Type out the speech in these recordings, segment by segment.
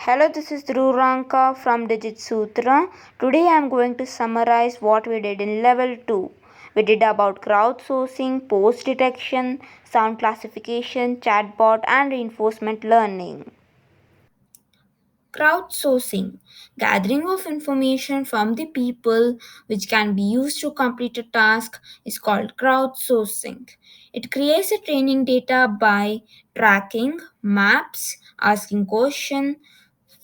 Hello, this is Dhruv Ranka from DigitSutra. Today I am going to summarize what we did in level 2. We did about crowdsourcing, post detection, sound classification, chatbot, and reinforcement learning. Crowdsourcing, gathering of information from the people which can be used to complete a task, is called crowdsourcing. It creates a training data by tracking maps, asking questions,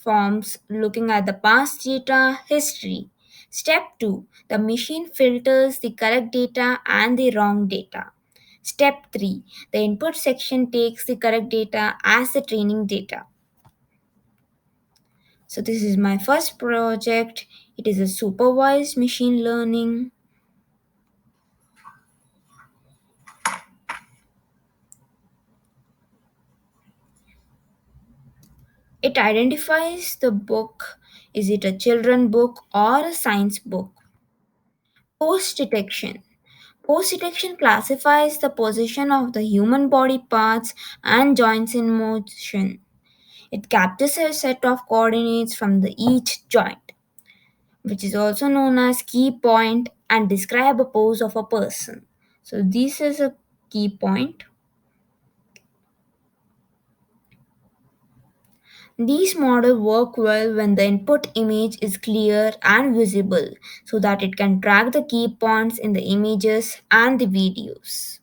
forms, looking at the past data history. Step 2, the machine filters the correct data and the wrong data. Step 3, the input section takes the correct data as the training data. So this is my first project. It is a supervised machine learning. It identifies the book. Is it a children book or a science book? Post detection. Post detection classifies the position of the human body parts and joints in motion. It captures a set of coordinates from each joint, which is also known as key point, and describe a pose of a person. So this is a key point. These models work well when the input image is clear and visible so that it can track the key points in the images and the videos.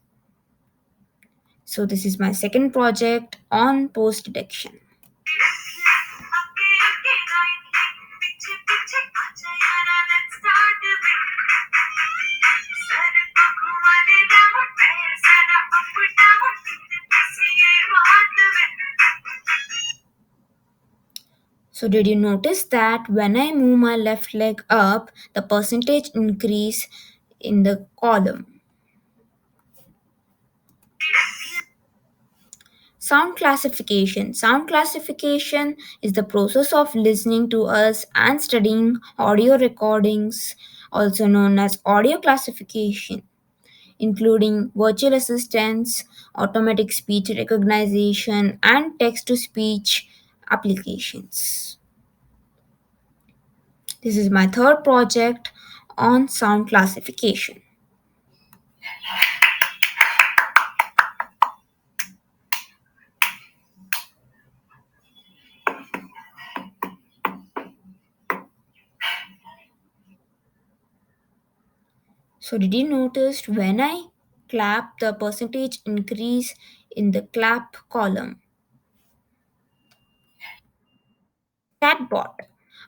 So this is my second project on post detection. So did you notice that when I move my left leg up, the percentage increase in the column? Sound classification. Sound classification is the process of listening to us and studying audio recordings, also known as audio classification, including virtual assistants, automatic speech recognition, and text to speech applications. This is my third project on sound classification. So, did you notice when I clap, the percentage increase in the clap column? Chatbot.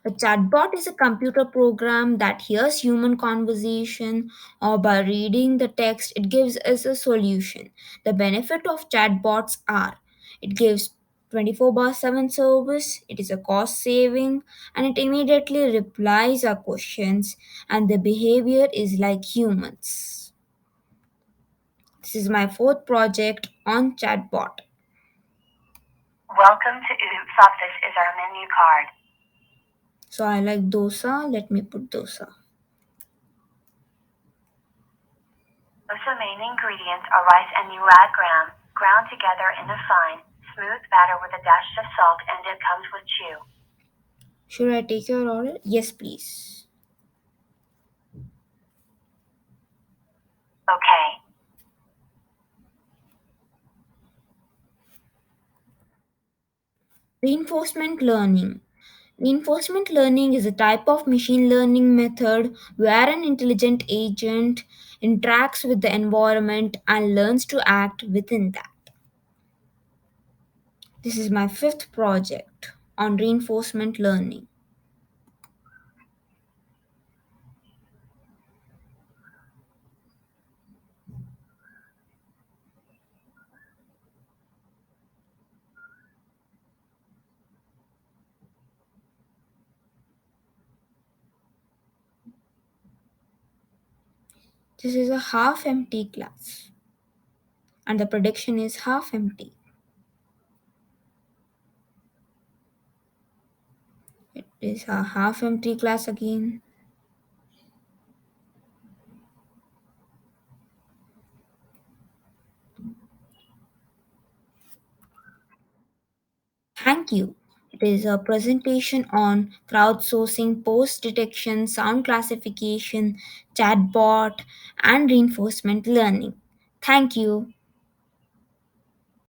A chatbot is a computer program that hears human conversation, or by reading the text, it gives us a solution. The benefit of chatbots are it gives 24 bar 7 service, it is a cost saving, and it immediately replies our questions, and the behavior is like humans. This is my fourth project on chatbot. Welcome to Oops Office is our menu card. So I like dosa. Let me put dosa. Dosa main ingredients are rice and urad gram, ground together in a fine, smooth batter with a dash of salt, and it comes with chew. Should I take your order? Yes, please. Okay. Reinforcement learning. Reinforcement learning is a type of machine learning method where an intelligent agent interacts with the environment and learns to act within that. This is my fifth project on reinforcement learning. This is a half empty glass, and the prediction is half empty. It is a half empty glass again. Thank you. It is a presentation on crowdsourcing, post detection, sound classification, chatbot, and reinforcement learning. Thank you.